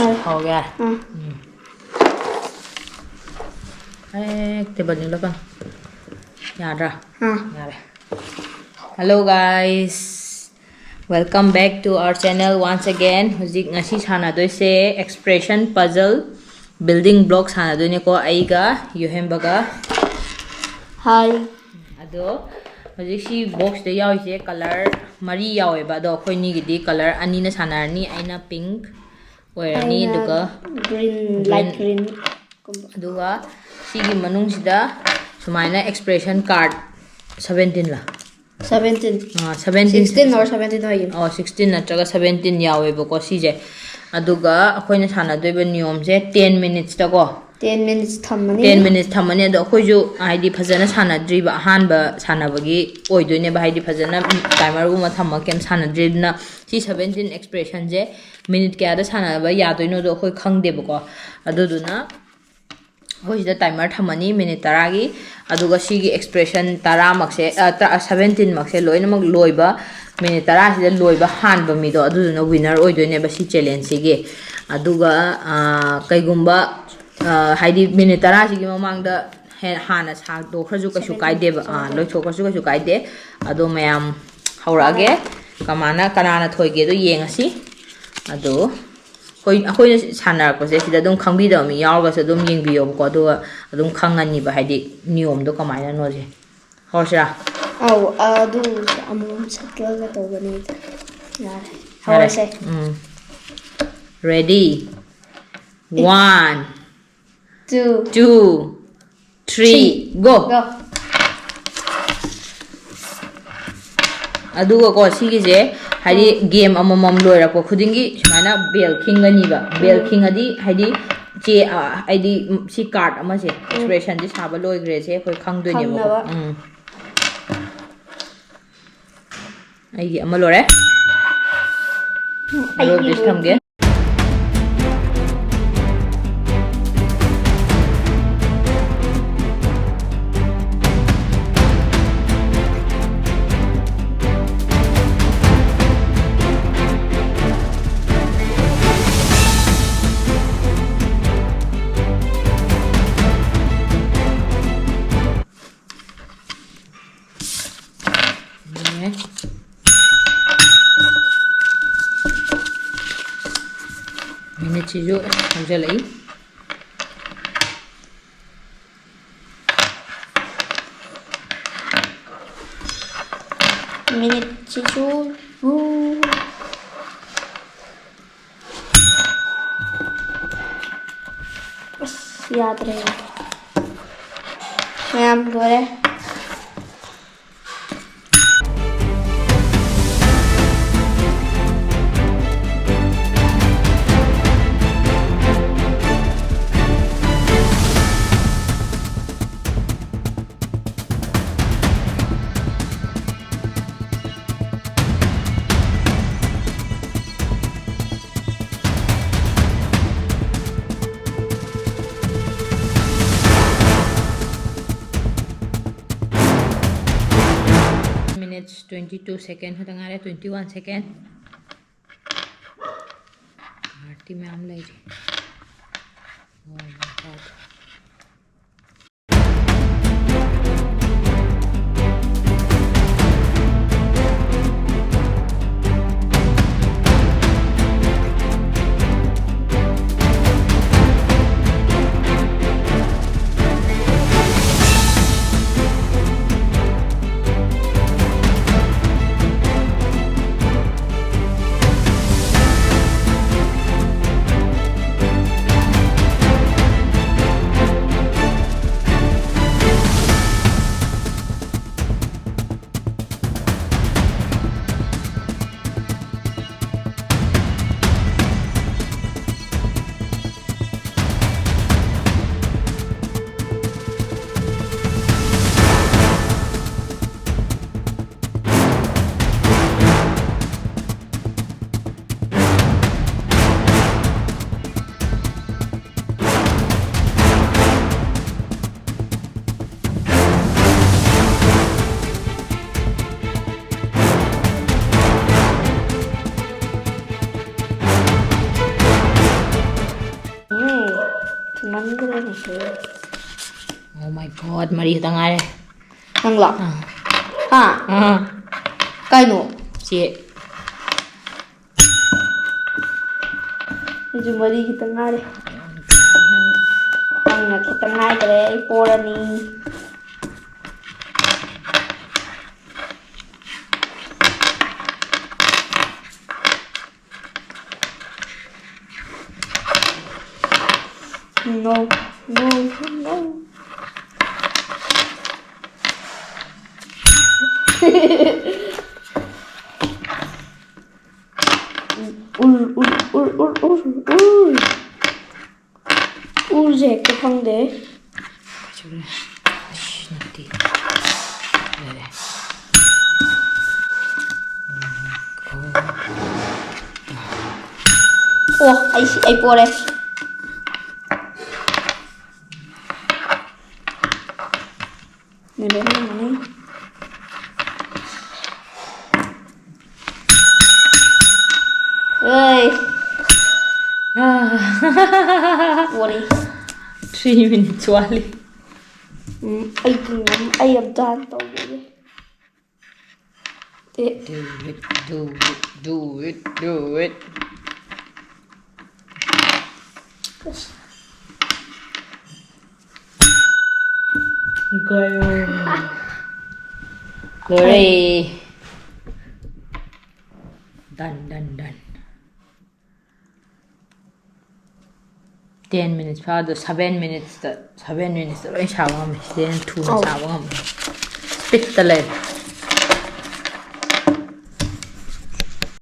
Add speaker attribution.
Speaker 1: हो गया टेबल नहीं लगन याद रहा hello guys welcome back to our channel once again हुजिक ngasi सानादोय से एक्सप्रेशन पजल बिल्डिंग ब्लॉक सानादोय ने को आइगा युहेमबगा
Speaker 2: हाय
Speaker 1: अदो हुजिक सी बॉक्स दे यावइसे कलर मरी यावेबा दो खोइनी गिदी कलर अनि न सानारनी आइना पिंक ओइरनी दुगा
Speaker 2: ग्रीन लाइट ग्रीन
Speaker 1: दुगा सीगी मनुंगसिदा सुमाइना एक्सप्रेशन कार्ड 17 ला
Speaker 2: 17 16 or 17 होय
Speaker 1: 16 नत्रगा 17 यावेबको सीजे अदुगा अखोइना सानादोइबा नियम से 10 मिनिट्स तको
Speaker 2: 10 minutes थमनी
Speaker 1: 10 मिनिट्स थमनी अदो अखोइजु हाइदि फजना सानाद्रिबा हानबा सानाबगी ओइदोइने बा हाइदि फजना टाइमर गुमा थम केम सानाद्रिबना सी 17 एक्सप्रेशन जे मिनिट क्यादा सानाबा यादोइनो दो अखोइ खंगदेबको अदुदुना होइदा टाइमर थमनी मिनिट 10 गी अदुगा सीगी एक्सप्रेशन 10 मक्से 17 मक्से लोइनमक लोइबा मिनिट 10 सिदा लोइबा हानबा मिदो अदुदुना विनर ओइदोइने बा सी चैलेंज सिगे अदुगा कइगुम्बा हाइदि मिनिट 10 सिगी ममांगदा हाना सादोखरजु कछु काइदेबा लोइथोखरजु कछु काइदे अदो मयाम हौरागे कनाना थोइगे दो येंगसी अदो अखोइना सानारपसे सिदा दुम खंगबिदम यावगस दुम येंगबियोबको अदुगा दुम खंगनिबा हाइदि नियमदो कमाइना नोजे हौसरा
Speaker 2: औ अदु अमु सटलगा तोगनी यार हौरसे
Speaker 1: रेडी 1 2 3 go अदुगा को सिगिजे हाइदि गेम अममम लोइरको खुदिंगी सुमाइना बेल खिंगनीबा बेल खिंगदी हाइदि चे हाइदि सी कार्ड अमा से एक्सप्रेशन जे साबा लोइग्रे से कोइ खंगदोइनेबो आइगी अमा लोरे अरो this थमगे minute cijo hamjalai
Speaker 2: minute cijo याद रहे मैम बोले
Speaker 1: minutes 22 second होता है 21 second आरती में हम ले जी oh my god
Speaker 2: ꯊꯨꯃꯟꯈ꯭ꯔꯦꯅꯦ
Speaker 1: Oh my god, Maria tangare.
Speaker 2: ꯅꯪꯂꯣ ꯍꯥ ꯀꯩꯅꯣ
Speaker 1: Che.
Speaker 2: ꯑꯩꯁꯨ ꯃꯔꯤ ꯈꯤꯇꯪ ꯉꯥꯏꯔꯦ ꯅꯪꯅ ꯈꯤꯇꯪ ꯉꯥꯏꯈ꯭ꯔꯦ ꯑꯩ ꯄꯣꯔꯅꯤ No, no, no. Urze hekta fangde.
Speaker 1: Natti.
Speaker 2: Oh, ay pore. Nede mana? Hey. Pore.
Speaker 1: 3 minutes wali.
Speaker 2: I am done.
Speaker 1: Do it, do it, do it, do it. Glory. Done. 10 minutes father 7 minutes the 7 minutes the right shower then 2 shower spit the leg